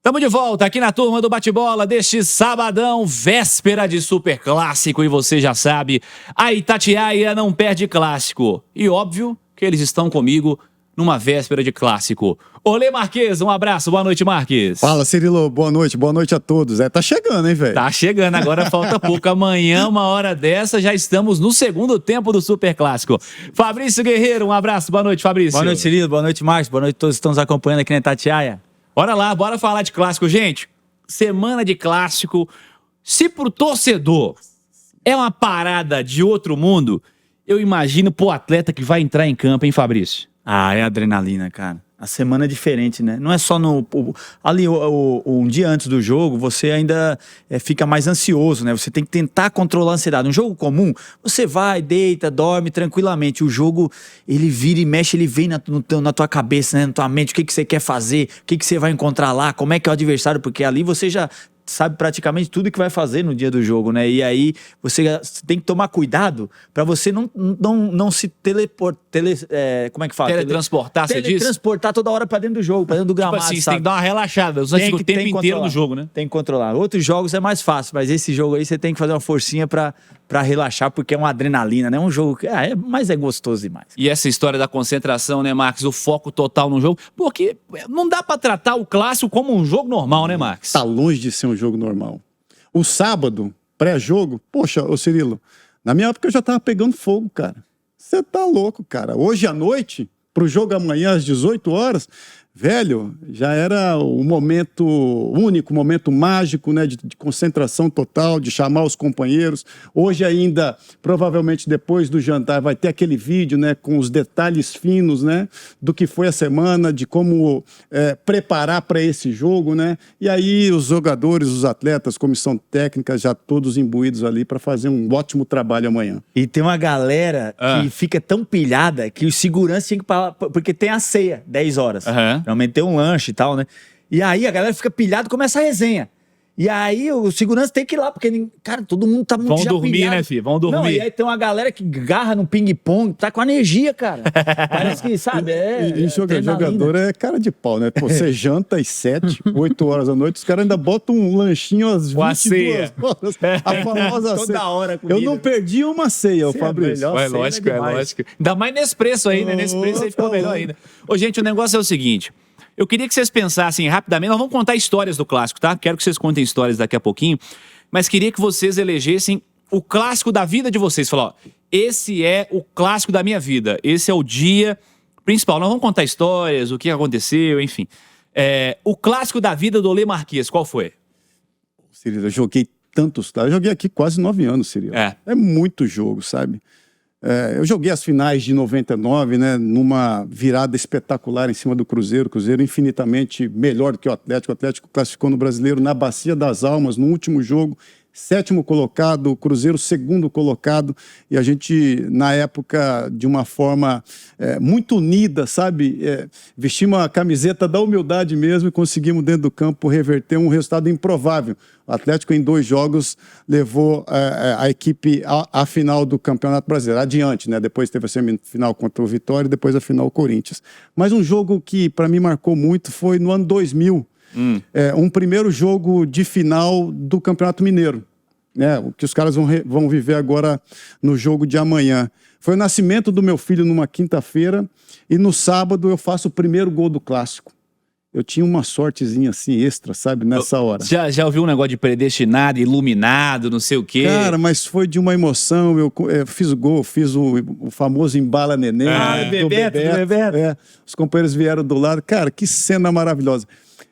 Estamos de volta aqui na turma do bate-bola deste sabadão, véspera de super clássico. E você já sabe, a Itatiaia não perde clássico. E óbvio que eles estão comigo numa véspera de clássico. Olê Marques, um abraço, boa noite, Marques. Fala, Cirilo, boa noite a todos. Tá chegando, hein, velho? Tá chegando, agora falta pouco. Amanhã, uma hora dessa, já estamos no segundo tempo do super clássico. Fabrício Guerreiro, um abraço, boa noite, Fabrício. Boa noite, Cirilo, boa noite, Marcos, boa noite a todos que estão nos acompanhando aqui na Itatiaia. Bora lá, bora falar de clássico. Gente, semana de clássico, se pro torcedor é uma parada de outro mundo, eu imagino pro atleta que vai entrar em campo, hein, Fabrício? Ah, é adrenalina, cara. A semana é diferente, né? Não é só ali um dia antes do jogo, você ainda fica mais ansioso, né? Você tem que tentar controlar a ansiedade. Um jogo comum, você vai, deita, dorme tranquilamente. O jogo, ele vira e mexe, ele vem na tua cabeça, né? Na tua mente, o que você quer fazer, o que você vai encontrar lá, como é que é o adversário, porque ali você já sabe praticamente tudo que vai fazer no dia do jogo, né? E aí você tem que tomar cuidado para você não se como é que fala? Teletransportar, você diz? Teletransportar toda hora para dentro do jogo, para dentro do gramado, Tipo assim, você sabe? tem que dar uma relaxada, você fica o tempo inteiro no jogo, né? Tem que controlar. Outros jogos é mais fácil, mas esse jogo aí você tem que fazer uma forcinha para relaxar, porque é uma adrenalina, né? Um jogo que mas é gostoso demais. E essa história da concentração, né, Marcos? O foco total no jogo, porque não dá para tratar o clássico como um jogo normal, né, Marcos? Tá longe de ser um jogo normal. O sábado, pré-jogo, poxa, ô Cirilo, na minha época eu já tava pegando fogo, cara. Você tá louco, cara. Hoje à noite, pro jogo amanhã às 18 horas, velho, já era o momento único, momento mágico, né, de concentração total, de chamar os companheiros. Hoje ainda, provavelmente depois do jantar, vai ter aquele vídeo, né, com os detalhes finos, né, do que foi a semana, de como preparar para esse jogo, né, e aí os jogadores, os atletas, comissão técnica, já todos imbuídos ali para fazer um ótimo trabalho amanhã. E tem uma galera que fica tão pilhada que os seguranças tinham que falar, porque tem a ceia, 10 horas. Realmente tem um lanche e tal, né? E aí a galera fica pilhada e começa a resenha. E aí o segurança tem que ir lá, porque, cara, todo mundo tá muito Vão dormir, pilhado, né, filho? Vão dormir. Não, e aí tem uma galera que garra no ping-pong, tá com energia, cara. Parece que, sabe, E jogador é cara de pau, né? Pô, você janta às 7, 8 horas da noite, os caras ainda botam um lanchinho às 22 horas. A famosa Toda ceia. hora comida. Eu não perdi uma ceia, o Fabrício. É lógico, é lógico. Ainda mais nesse preço aí, né? Nesse preço aí ficou melhor ainda. Ô, gente, o negócio é o seguinte. Eu queria que vocês pensassem rapidamente, nós vamos contar histórias do clássico, tá? Quero que vocês contem histórias daqui a pouquinho, mas queria que vocês elegessem o clássico da vida de vocês. Falar, ó, esse é o clássico da minha vida, esse é o dia principal. Nós vamos contar histórias, o que aconteceu, enfim. O clássico da vida do Olê Marques, qual foi? Cirilo, eu joguei tantos, tá? Eu joguei aqui quase 9 anos, Cirilo. É muito jogo, sabe? Eu joguei as finais de 99, né, numa virada espetacular em cima do Cruzeiro. O Cruzeiro infinitamente melhor que o Atlético. O Atlético classificou no Brasileiro na Bacia das Almas, no último jogo. 7º colocado, o Cruzeiro 2º colocado. E a gente, na época, de uma forma muito unida, sabe? Vestimos a camiseta da humildade mesmo e conseguimos, dentro do campo, reverter um resultado improvável. O Atlético, em 2 jogos, levou a equipe à final do Campeonato Brasileiro. Adiante, né? Depois teve a semifinal contra o Vitória e depois a final o Corinthians. Mas um jogo que, para mim, marcou muito foi no ano 2000. Um primeiro jogo de final do Campeonato Mineiro, né? O que os caras vão viver agora no jogo de amanhã. Foi o nascimento do meu filho numa quinta-feira e no sábado eu faço o primeiro gol do clássico. Eu tinha uma sortezinha assim extra, sabe, nessa hora. Já ouviu um negócio de predestinado, iluminado, não sei o quê? Cara, mas foi de uma emoção. Eu fiz o gol, fiz o famoso embala neném. Do Bebeto. Os companheiros vieram do lado. Cara, que cena maravilhosa.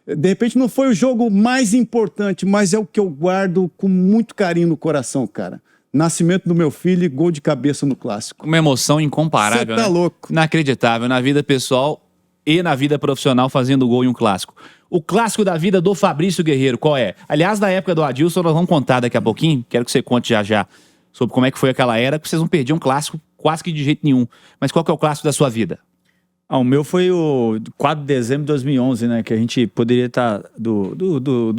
De repente não foi o jogo mais importante, mas é o que eu guardo com muito carinho no coração, cara. Nascimento do meu filho e gol de cabeça no clássico. Uma emoção incomparável, Você tá louco. Inacreditável, na vida pessoal e na vida profissional, fazendo gol em um clássico. O clássico da vida do Fabrício Guerreiro, qual é? Aliás, na época do Adilson, nós vamos contar daqui a pouquinho, quero que você conte já sobre como é que foi aquela era, porque vocês não perdiam um clássico quase que de jeito nenhum. Mas qual que é o clássico da sua vida? O meu foi o 4 de dezembro de 2011, né? Que a gente poderia estar do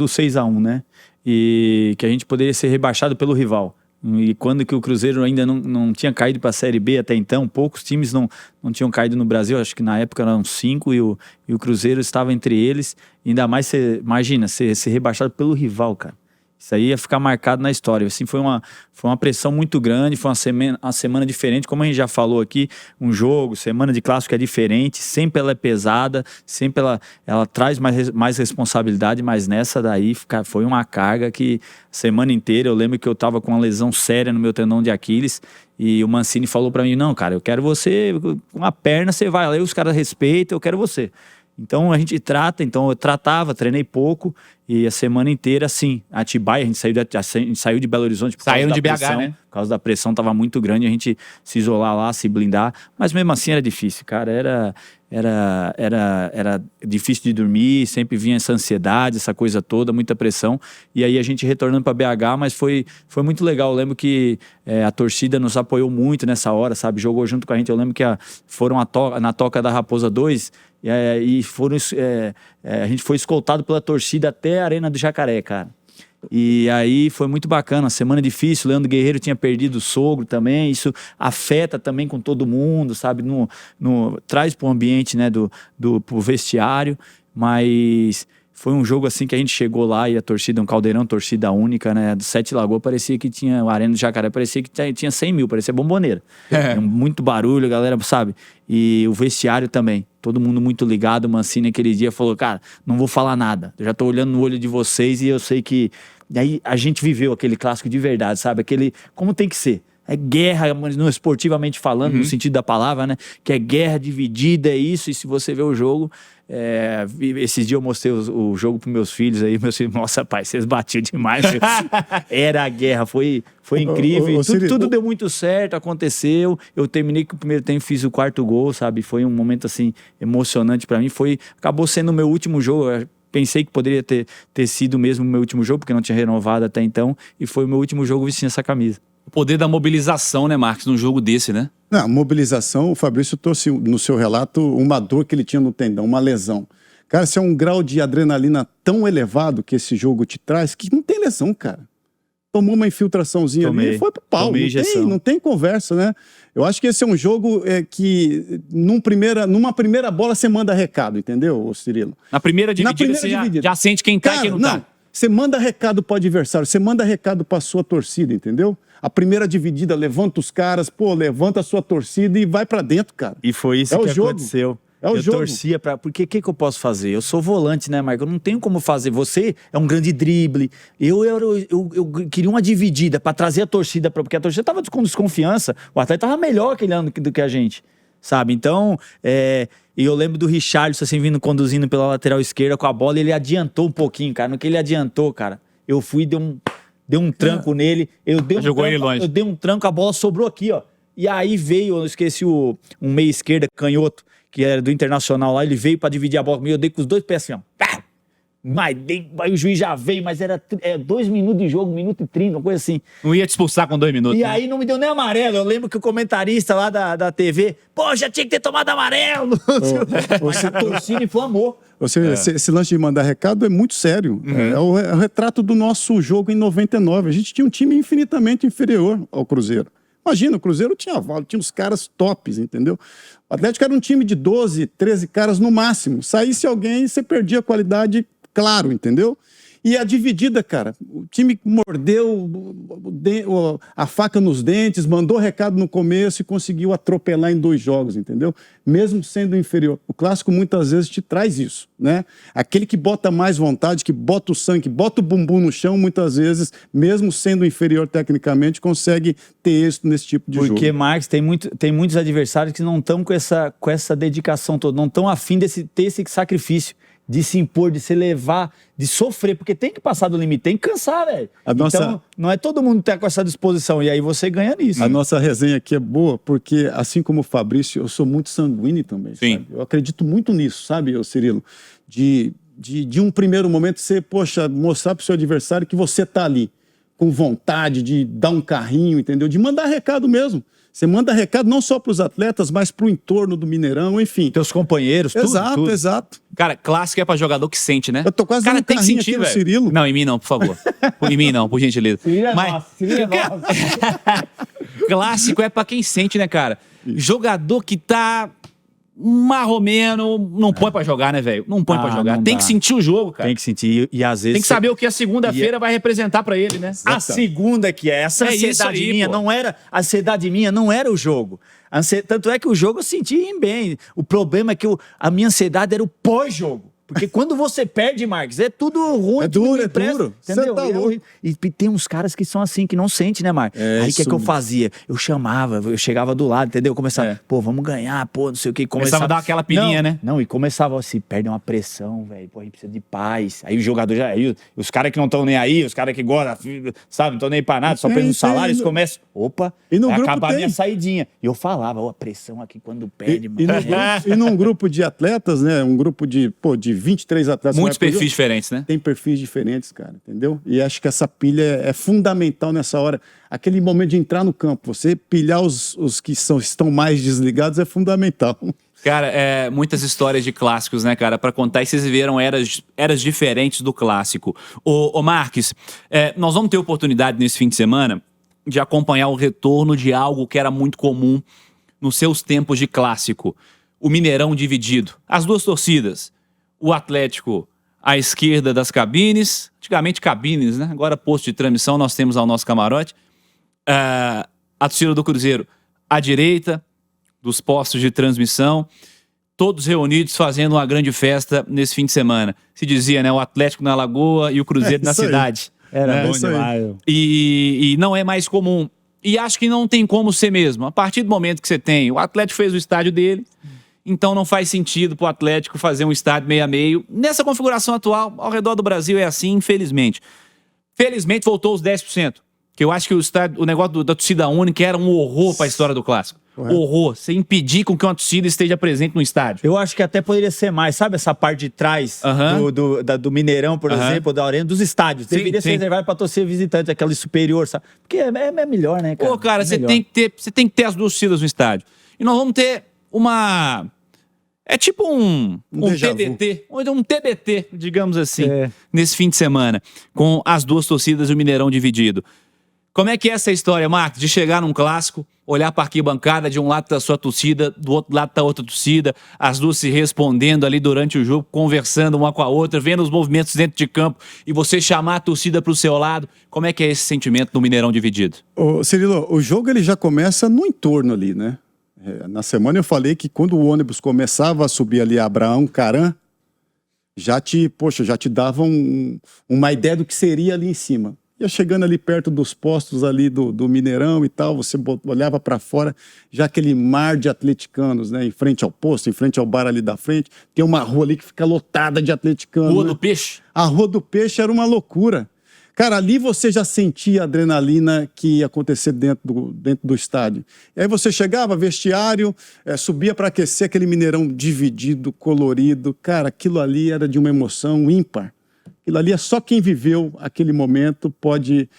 6-1, né? E que a gente poderia ser rebaixado pelo rival. E quando que o Cruzeiro ainda não tinha caído para a Série B até então, poucos times não tinham caído no Brasil, acho que na época eram 5 e o Cruzeiro estava entre eles. Ainda mais, imagina, ser rebaixado pelo rival, cara. Isso aí ia ficar marcado na história. Assim, foi uma pressão muito grande, foi uma semana diferente. Como a gente já falou aqui, um jogo, semana de clássico é diferente, sempre ela é pesada, sempre ela traz mais responsabilidade, mas nessa daí foi uma carga que semana inteira, eu lembro que eu tava com uma lesão séria no meu tendão de Aquiles e o Mancini falou pra mim, não, cara, eu quero você, com a perna você vai lá, os caras respeitam, eu quero você. Então a gente então eu tratava, treinei pouco e a semana inteira, assim, Atibaia, a gente saiu de Belo Horizonte por Saíram causa da de BH, pressão, né? por causa da pressão tava muito grande, a gente se isolar lá, se blindar, mas mesmo assim era difícil, cara, era difícil de dormir, sempre vinha essa ansiedade, essa coisa toda, muita pressão, e aí a gente retornando para BH, mas foi muito legal, eu lembro que a torcida nos apoiou muito nessa hora, sabe, jogou junto com a gente, eu lembro que foram na Toca da Raposa 2, e a gente foi escoltado pela torcida até a Arena do Jacaré, cara. E aí foi muito bacana, uma semana difícil, o Leandro Guerreiro tinha perdido o sogro também, isso afeta também com todo mundo, sabe, traz pro ambiente, né, pro vestiário, mas foi um jogo assim que a gente chegou lá e a torcida, um caldeirão, torcida única, né, do Sete Lagoas, parecia que tinha, a Arena do Jacaré parecia que tinha 100 mil, parecia Bomboneira. Muito barulho, galera, sabe, e o vestiário também. Todo mundo muito ligado, o Mancini aquele dia falou, cara, não vou falar nada, eu já tô olhando no olho de vocês e eu sei que... E aí a gente viveu aquele clássico de verdade, sabe? Como tem que ser. É guerra, não esportivamente falando, no sentido da palavra, né? Que é guerra dividida, é isso, e se você vê o jogo... esses dias eu mostrei o jogo pros meus filhos aí, meus filhos, nossa, pai, vocês batiam demais. Era a guerra, foi incrível, tudo deu muito certo, aconteceu, eu terminei com o primeiro tempo, fiz o 4º gol, sabe, foi um momento assim, emocionante pra mim, acabou sendo o meu último jogo, eu pensei que poderia ter sido mesmo o meu último jogo, porque não tinha renovado até então, e foi o meu último jogo vestindo essa camisa. O poder da mobilização, né, Marcos, num jogo desse, né? Não, mobilização, o Fabrício trouxe no seu relato uma dor que ele tinha no tendão, uma lesão. Cara, isso é um grau de adrenalina tão elevado que esse jogo te traz que não tem lesão, cara. Tomou uma infiltraçãozinha ali e foi pro pau. Não tem conversa, né? Eu acho que esse é um jogo que numa primeira bola você manda recado, entendeu, Cirilo? Na primeira dividida você já sente quem tá e quem não tá. Você manda recado pro adversário, você manda recado pra sua torcida, entendeu? A primeira dividida, levanta os caras, levanta a sua torcida e vai pra dentro, cara. E foi isso que aconteceu. Eu torcia pra... Porque o que eu posso fazer? Eu sou volante, né, Marco? Eu não tenho como fazer. Você é um grande drible. Eu queria uma dividida pra trazer a torcida, porque a torcida tava com desconfiança. O atleta tava melhor aquele ano do que a gente, sabe? Então, e eu lembro do Richarlison, assim, conduzindo pela lateral esquerda com a bola, e ele adiantou um pouquinho, cara. No que ele adiantou, cara, eu fui, dei um tranco nele. Eu dei um tranco, a bola sobrou aqui, ó. E aí veio, eu esqueci um meia esquerda, canhoto, que era do Internacional lá, ele veio pra dividir a bola comigo, eu dei com os dois pés assim, ó. Pá! Mas aí o juiz já veio, mas era 2 minutos de jogo, 1 minuto e 30, uma coisa assim. Não ia te expulsar com 2 minutos. E aí não me deu nem amarelo. Eu lembro que o comentarista lá da TV, já tinha que ter tomado amarelo. Mas a torcida inflamou. Esse lance de mandar recado é muito sério. É o retrato do nosso jogo em 99. A gente tinha um time infinitamente inferior ao Cruzeiro. Imagina, o Cruzeiro tinha uns caras tops, entendeu? O Atlético era um time de 12, 13 caras no máximo. Saísse alguém, você perdia a qualidade, claro, entendeu? E a dividida, cara, o time mordeu a faca nos dentes, mandou recado no começo e conseguiu atropelar em 2 jogos, entendeu? Mesmo sendo inferior. O clássico muitas vezes te traz isso, né? Aquele que bota mais vontade, que bota o sangue, bota o bumbum no chão, muitas vezes, mesmo sendo inferior tecnicamente, consegue ter êxito nesse tipo de jogo. Porque, Marcos, tem muitos adversários que não estão com essa dedicação toda, não estão afim de ter esse sacrifício, de se impor, de se levar, de sofrer, porque tem que passar do limite, tem que cansar, velho. Então, não é todo mundo que tá com essa disposição, e aí você ganha nisso. A nossa resenha aqui é boa, porque assim como o Fabrício, eu sou muito sanguíneo também, sim, sabe? Eu acredito muito nisso, sabe, Cirilo? De um primeiro momento você, mostrar pro seu adversário que você tá ali. com vontade de dar um carrinho, entendeu? De mandar recado mesmo. Você manda recado não só para os atletas, mas para o entorno do Mineirão, enfim. Teus companheiros, tudo. Exato, exato. Cara, clássico é para jogador que sente, né? Eu tô quase dando tem que sentir, no Cirilo. Não, em mim não, por favor. Em mim não, por gentileza. Clássico é para quem sente, né, cara? Jogador que tá marromeno, não põe pra jogar, né, velho? Não põe pra jogar. Tem que sentir o jogo, cara. Tem que sentir. E às vezes. Tem que saber o que a segunda-feira vai representar pra ele, né? A segunda que é. Essa ansiedade minha não era. A ansiedade minha não era o jogo. Tanto é que o jogo eu senti bem. O problema é que a minha ansiedade era o pós-jogo. Porque quando você perde, Marcos, é tudo ruim. É duro, é duro. Entendeu? Tá louco. E tem uns caras que são assim, que não sentem, né, Marcos? Aí o que eu fazia? Eu chamava, eu chegava do lado, entendeu? Começava, pô, vamos ganhar, pô, não sei o que. Começava a dar aquela pilinha, né? Não, e começava assim, perde uma pressão, velho, pô, a gente precisa de paz. Aí o jogador já, aí, os caras que não estão nem aí, os caras que gostam, sabe, não estão nem pra nada, só pensam no salário, eles começam, opa, e no vai grupo acabar a tem minha saidinha. E eu falava, ó, a pressão aqui quando perde, mano. E num grupo de atletas, né, um grupo de 23 atletas. Muitos perfis diferentes, né? Tem perfis diferentes, cara, entendeu? E acho que essa pilha é fundamental nessa hora. Aquele momento de entrar no campo, você pilhar os que estão mais desligados é fundamental. Cara, muitas histórias de clássicos, né, cara? Pra contar, e vocês viveram eras diferentes do clássico. Ô Marques, nós vamos ter oportunidade nesse fim de semana de acompanhar o retorno de algo que era muito comum nos seus tempos de clássico. O Mineirão dividido. As duas torcidas. O Atlético à esquerda das cabines, antigamente cabines, né? Agora posto de transmissão, nós temos ao nosso camarote. A torcida do Cruzeiro à direita dos postos de transmissão, todos reunidos fazendo uma grande festa nesse fim de semana. Se dizia, né? O Atlético na Lagoa e o Cruzeiro na cidade. Era bom demais. E não é mais comum. E acho que não tem como ser mesmo. A partir do momento que você tem, o Atlético fez o estádio dele, então não faz sentido para o Atlético fazer um estádio meio a meio. Nessa configuração atual, ao redor do Brasil é assim, infelizmente. Felizmente voltou os 10%. Que eu acho que o negócio da torcida única era um horror para a história do clássico. Correto. Horror. Você impedir com que uma torcida esteja presente no estádio. Eu acho que até poderia ser mais. Sabe essa parte de trás do Mineirão, por exemplo, da Arena, dos estádios? Deveria ser reservado para torcida visitante, aquele superior, sabe? Porque é melhor, né, cara? Pô, cara, você tem que ter as duas torcidas no estádio. E nós vamos ter uma... É tipo um TBT, um TBT, digamos assim, nesse fim de semana, com as duas torcidas e o Mineirão dividido. Como é que é essa história, Marcos, de chegar num clássico, olhar para a arquibancada, de um lado tá a sua torcida, do outro lado tá outra torcida, as duas se respondendo ali durante o jogo, conversando uma com a outra, vendo os movimentos dentro de campo e você chamar a torcida para o seu lado. Como é que é esse sentimento no Mineirão dividido? Ô, Cirilo, o jogo ele já começa no entorno ali, né? Na semana eu falei que quando o ônibus começava a subir ali Abraão Caran, já te dava uma ideia do que seria ali em cima. Ia chegando ali perto dos postos ali do Mineirão e tal, você olhava para fora, já aquele mar de atleticanos, né? Em frente ao posto, em frente ao bar ali da frente, tem uma rua ali que fica lotada de atleticanos. Rua né? do Peixe? A Rua do Peixe era uma loucura. Cara, ali você já sentia a adrenalina que ia acontecer dentro do estádio. E aí você chegava, vestiário, subia para aquecer aquele Mineirão dividido, colorido. Cara, aquilo ali era de uma emoção ímpar. Aquilo ali é só quem viveu aquele momento pode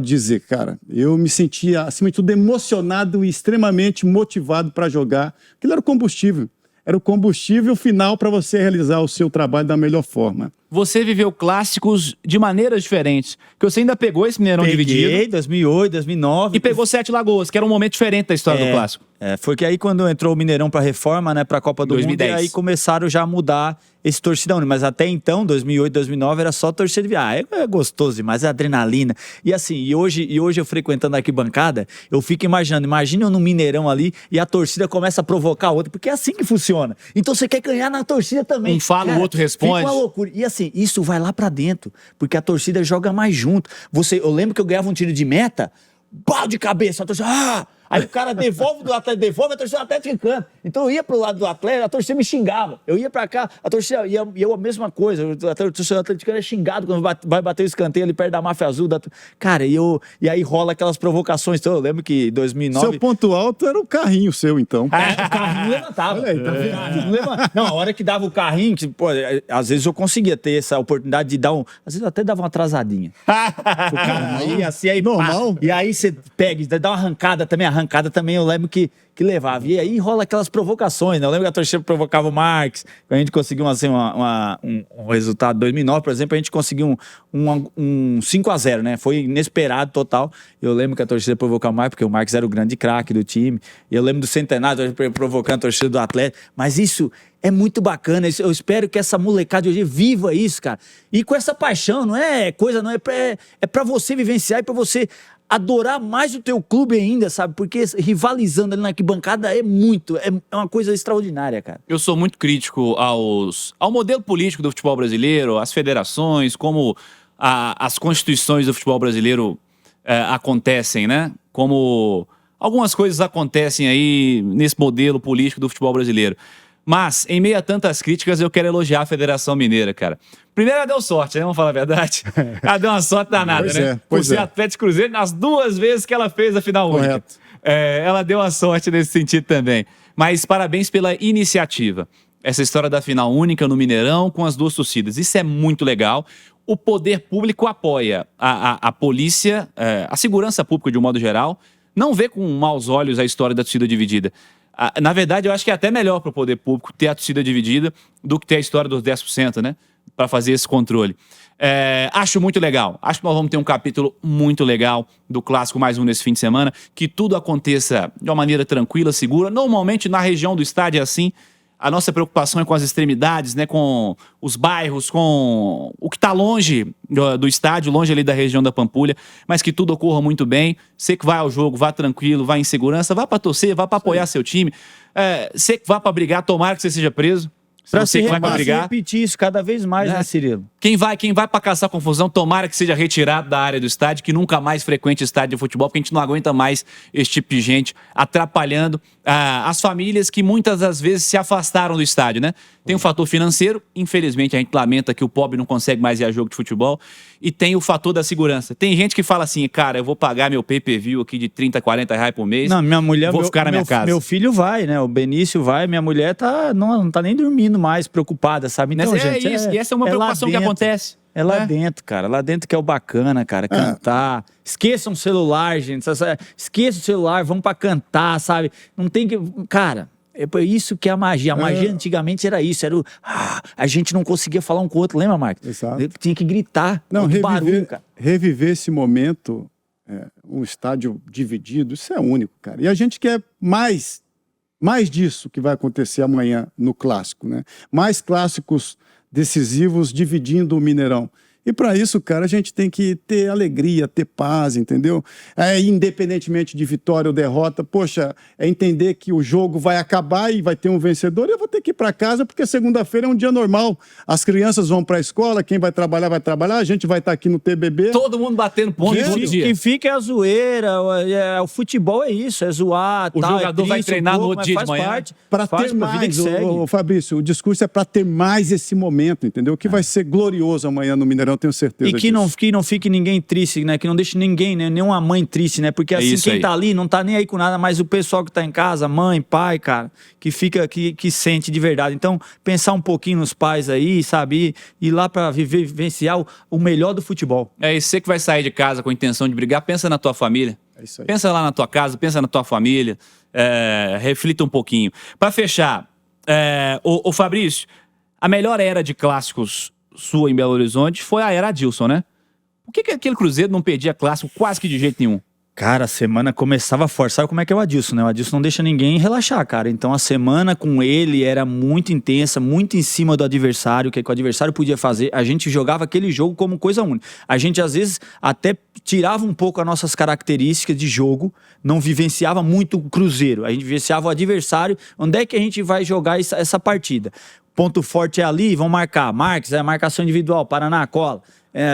dizer, cara, eu me sentia, acima de tudo, emocionado e extremamente motivado para jogar. Aquilo era o combustível. Era o combustível final para você realizar o seu trabalho da melhor forma. Você viveu clássicos de maneiras diferentes. Porque você ainda pegou esse Mineirão dividido. Peguei, 2008, 2009. E pegou Sete Lagoas, que era um momento diferente da história do clássico. Foi que aí quando entrou o Mineirão para reforma, né, para a Copa do 2010. Mundo, e aí começaram já a mudar esse torcidão. Mas até então, 2008, 2009, era só torcida de é gostoso demais, é adrenalina. E assim, e hoje eu frequentando a arquibancada, eu fico imaginando, imagina eu no Mineirão ali e a torcida começa a provocar a outra, porque é assim que funciona. Então você quer ganhar na torcida também. Um fala, cara, o outro responde. Fica uma loucura. E assim, isso vai lá pra dentro, porque a torcida joga mais junto. Eu lembro que eu ganhava um tiro de meta, pau de cabeça, a torcida, Aí o cara devolve do Atlético, devolve, a torcida do Atlético encanta. Então eu ia pro lado do Atlético, a torcida me xingava. Eu ia pra cá, a torcida, e eu a mesma coisa. A torcida do Atlético é xingado quando vai bater o escanteio ali perto da Máfia Azul. Cara, e aí rola aquelas provocações. Então eu lembro que em 2009... Seu ponto alto era o carrinho seu, então. O carrinho levantava. Olha aí, tá vendo? Não, a hora que dava o carrinho, que, pô, às vezes eu conseguia ter essa oportunidade de dar um... Às vezes eu até dava uma atrasadinha. O cara ia assim, aí normal. E aí você pega, dá uma arrancada também, eu lembro que levava. E aí rola aquelas provocações, né? Eu lembro que a torcida provocava o Marques, a gente conseguiu assim, um resultado. Em 2009, por exemplo, a gente conseguiu um 5-0, né? Foi inesperado total. Eu lembro que a torcida provocava o Marques, porque o Marques era o grande craque do time. E eu lembro do Centenário provocando a torcida do Atlético. Mas isso é muito bacana. Eu espero que essa molecada de hoje viva isso, cara. E com essa paixão, não é coisa, não é pra você vivenciar e pra você adorar mais o teu clube ainda, sabe? Porque rivalizando ali na arquibancada é uma coisa extraordinária, cara. Eu sou muito crítico ao modelo político do futebol brasileiro, às federações, como as constituições do futebol brasileiro acontecem, né? Como algumas coisas acontecem aí nesse modelo político do futebol brasileiro. Mas, em meio a tantas críticas, eu quero elogiar a Federação Mineira, cara. Primeiro, ela deu sorte, né? Vamos falar a verdade. Ela deu uma sorte danada, pois né? Por ser Atlético Cruzeiro nas 2 vezes que ela fez a final única. Ela deu uma sorte nesse sentido também. Mas parabéns pela iniciativa. Essa história da final única no Mineirão com as 2 torcidas. Isso é muito legal. O poder público apoia a polícia, a segurança pública de um modo geral. Não vê com maus olhos a história da torcida dividida. Na verdade, eu acho que é até melhor para o poder público ter a torcida dividida do que ter a história dos 10%, né? Para fazer esse controle. Acho muito legal. Acho que nós vamos ter um capítulo muito legal do Clássico mais um nesse fim de semana. Que tudo aconteça de uma maneira tranquila, segura. Normalmente, na região do estádio é assim. A nossa preocupação é com as extremidades, né? Com os bairros, com o que está longe do estádio, longe ali da região da Pampulha, mas que tudo ocorra muito bem. Você que vai ao jogo, vá tranquilo, vá em segurança, vá para torcer, vá para apoiar seu time. Você que vá para brigar, tomara que você seja preso. Pra você que vai pra brigar, repetir isso cada vez mais, né, Cirilo? Quem vai pra caçar confusão, tomara que seja retirado da área do estádio, que nunca mais frequente estádio de futebol, porque a gente não aguenta mais esse tipo de gente atrapalhando as famílias que muitas das vezes se afastaram do estádio, né? Tem o fator financeiro, infelizmente a gente lamenta que o pobre não consegue mais ir a jogo de futebol, e tem o fator da segurança. Tem gente que fala assim, cara, eu vou pagar meu pay-per-view aqui de 30, 40 reais por mês, não, minha mulher, vou ficar na minha casa. Meu filho vai, né? O Benício vai, minha mulher não tá nem dormindo mais, preocupada, sabe? Então, gente, isso, e essa é uma preocupação que acontece. É lá dentro, cara. Lá dentro que é o bacana, cara. Cantar. Esqueçam o celular, gente. Esqueça o celular, vamos pra cantar, sabe? Não tem que... Cara, é isso que é a magia. A magia antigamente era isso. Era a gente não conseguia falar um com o outro. Lembra, Marcos? Exato. Tinha que gritar. Não, barulho, cara. Reviver esse momento, um estádio dividido, isso é único, cara. E a gente quer mais disso que vai acontecer amanhã no Clássico, né? Mais clássicos decisivos dividindo o Mineirão. E para isso, cara, a gente tem que ter alegria, ter paz, entendeu? Independentemente de vitória ou derrota, poxa, entender que o jogo vai acabar e vai ter um vencedor e eu vou ter que ir para casa porque segunda-feira é um dia normal. As crianças vão para a escola, quem vai trabalhar, a gente vai estar aqui no TBB. Todo mundo batendo ponto todo dia. Quem fica é a zoeira, o futebol é isso, é zoar, o jogador vai treinar no outro dia de manhã. Para ter mais, Fabrício, o discurso é para ter mais esse momento, entendeu? Que vai ser glorioso amanhã no Mineirão, tenho certeza e que não fique ninguém triste, né? Que não deixe ninguém, né? Nenhuma mãe triste, né? Porque assim, quem tá ali não tá nem aí com nada, mas o pessoal que tá em casa, mãe, pai, cara, que fica, que sente de verdade. Então, pensar um pouquinho nos pais aí, sabe? Ir lá pra vivenciar o melhor do futebol. E você que vai sair de casa com a intenção de brigar, pensa na tua família. É isso aí. Pensa lá na tua casa, pensa na tua família. Reflita um pouquinho. Pra fechar, o Fabrício, a melhor era de clássicos sua em Belo Horizonte foi a era Adilson, né? Por que aquele Cruzeiro não perdia clássico quase que de jeito nenhum? Cara, a semana começava forte. Sabe como é que é o Adilson, né? O Adilson não deixa ninguém relaxar, cara. Então a semana com ele era muito intensa, muito em cima do adversário, o que o adversário podia fazer. A gente jogava aquele jogo como coisa única. A gente, às vezes, até tirava um pouco as nossas características de jogo, não vivenciava muito o Cruzeiro. A gente vivenciava o adversário. Onde é que a gente vai jogar essa partida? Ponto forte é ali, vão marcar. Marques, marcação individual, Paraná, cola.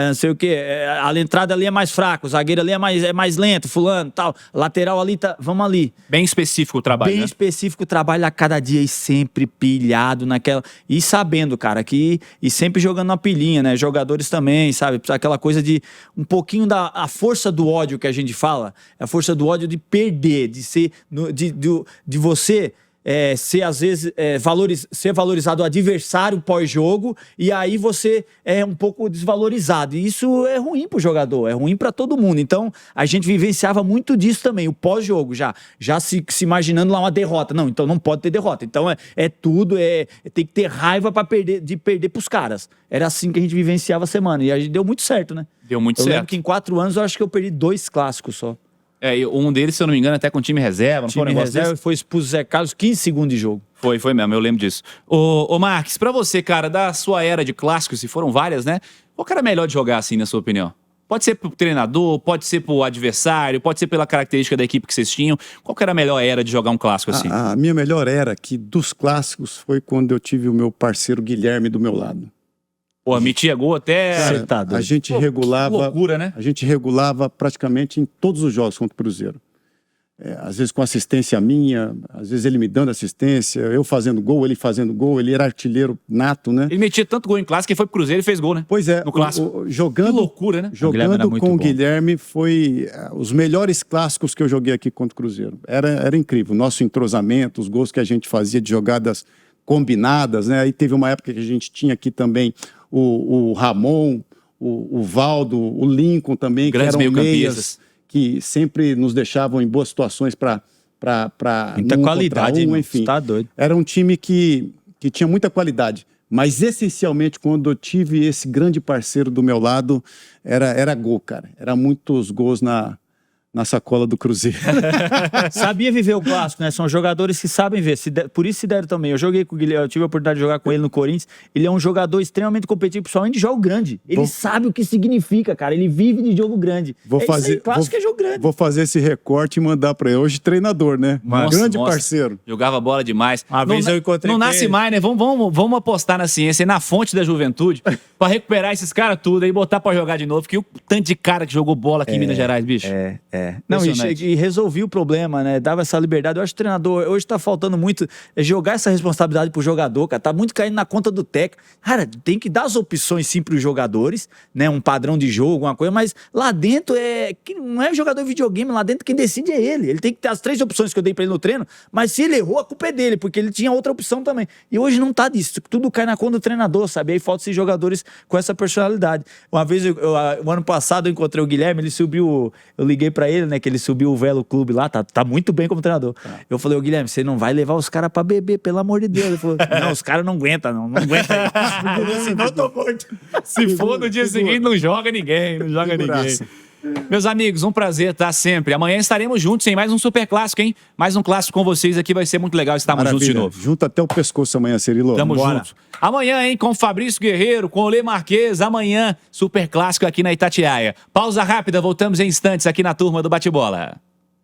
não sei o quê, a entrada ali é mais fraca, o zagueiro ali é mais lento, fulano, tal, lateral ali, vamos ali. Bem específico o trabalho, Bem específico o trabalho a cada dia e sempre pilhado naquela... E sabendo, cara, e sempre jogando na pilhinha, né? Jogadores também, sabe? Aquela coisa de um pouquinho a força do ódio que a gente fala, a força do ódio de perder, de ser... de você... ser às vezes ser valorizado o adversário pós-jogo e aí você é um pouco desvalorizado, e isso é ruim pro jogador, é ruim para todo mundo. Então a gente vivenciava muito disso também, o pós-jogo, já se imaginando lá uma derrota. Não, então não pode ter derrota, então tudo tem que ter raiva para perder pros caras. Era assim que a gente vivenciava a semana, e a gente deu muito certo, né? Deu muito certo. Eu lembro que em 4 anos eu acho que eu perdi 2 clássicos só. Um deles, se eu não me engano, até com time reserva. Não time reserva, foi expulso o Zé Carlos 15 segundos de jogo. Foi mesmo, eu lembro disso. Ô Marques, pra você, cara, da sua era de clássicos, se foram várias, né? Qual que era melhor de jogar assim, na sua opinião? Pode ser pro treinador, pode ser pro adversário, pode ser pela característica da equipe que vocês tinham. Qual que era a melhor era de jogar um clássico assim? A minha melhor era aqui dos clássicos foi quando eu tive o meu parceiro Guilherme do meu lado. Pô, metia gol até... Cara, a gente regulava... Que loucura, né? A gente regulava praticamente em todos os jogos contra o Cruzeiro. Às vezes com assistência minha, às vezes ele me dando assistência, eu fazendo gol, ele fazendo gol, ele era artilheiro nato, né? Ele metia tanto gol em clássico que foi pro Cruzeiro e fez gol, né? Pois é. No clássico. Jogando, que loucura, né? Jogando com o Guilherme foi os melhores clássicos que eu joguei aqui contra o Cruzeiro. Era incrível. Nosso entrosamento, os gols que a gente fazia de jogadas combinadas, né? Aí teve uma época que a gente tinha aqui também o Ramon, o Valdo, o Lincoln também, grandes que eram meias que sempre nos deixavam em boas situações para muita qualidade, enfim. Tá doido. Era um time que tinha muita qualidade, mas essencialmente quando eu tive esse grande parceiro do meu lado, era gol, cara. Era muitos gols na sacola do Cruzeiro. Sabia viver o clássico, né? São jogadores que sabem ver. Por isso se deram também. Eu joguei com o Guilherme, eu tive a oportunidade de jogar com ele no Corinthians. Ele é um jogador extremamente competitivo, principalmente de jogo grande. Ele sabe o que significa, cara. Ele vive de jogo grande. Clássico é jogo grande. Vou fazer esse recorte e mandar pra ele. Hoje treinador, né? Grande parceiro. Jogava bola demais. Uma vez eu encontrei. Não nasce mais, né? Vamos apostar na ciência, na fonte da juventude, pra recuperar esses caras tudo aí e botar pra jogar de novo. Porque o tanto de cara que jogou bola aqui em Minas Gerais, bicho. Não, e resolvi o problema, né? Dava essa liberdade. Eu acho que o treinador hoje tá faltando muito jogar essa responsabilidade pro jogador, cara. Tá muito caindo na conta do técnico. Cara, tem que dar as opções sim pros jogadores, né? Um padrão de jogo, uma coisa, mas lá dentro não é jogador de videogame, lá dentro quem decide é ele. Ele tem que ter as 3 opções que eu dei pra ele no treino, mas se ele errou, a culpa é dele, porque ele tinha outra opção também. E hoje não tá disso. Tudo cai na conta do treinador, sabe? Aí falta esses jogadores com essa personalidade. Uma vez, o ano passado, eu encontrei o Guilherme, ele subiu, eu liguei pra ele, né? Que ele subiu o Velo Clube lá, tá muito bem como treinador. Eu falei, ô Guilherme, você não vai levar os caras pra beber, pelo amor de Deus. Ele falou, não, os caras não aguentam, não aguentam. Senão eu tô morto. Se for no dia seguinte, não joga ninguém, Meus amigos, um prazer estar sempre. Amanhã estaremos juntos em mais um super clássico, hein? Mais um clássico com vocês aqui, vai ser muito legal estarmos juntos de novo. Junto até o pescoço amanhã, Cirilo. Tamo junto. Amanhã, hein, com o Fabrício Guerreiro, com o Olê Marques, amanhã, super clássico aqui na Itatiaia. Pausa rápida, voltamos em instantes aqui na turma do Bate-Bola.